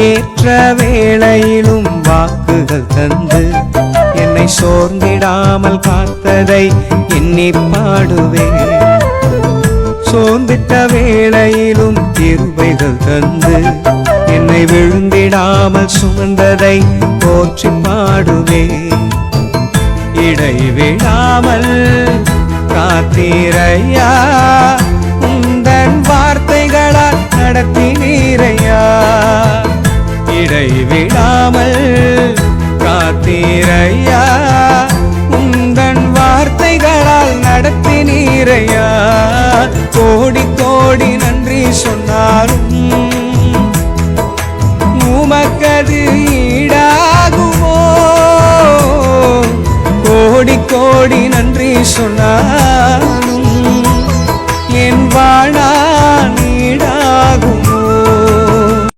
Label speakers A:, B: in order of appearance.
A: ஏற்ற வேளையிலும் வாக்குகள் தந்து என்னை சோர்ந்திடாமல் காத்ததை எண்ணி பாடுவேன். சோர்ந்திட்ட வேளையிலும் கிருபைகள் தந்து என்னை விழுந்திடாமல் சுமந்ததை போற்றி பாடுவேன். இடைவிடாமல் காத்தீரையா, உந்தன் வார்த்தைகளால் நடத்தினீரையா. இடைவிடாமல் காத்தீரையா, உந்தன் வார்த்தைகளால் நடத்தினீரையா. கோடி கோடி நன்றி சொன்னாலும் உமக்கது ஈடாகுமோ? கோடி கோடி நன்றி சொன்னாலும்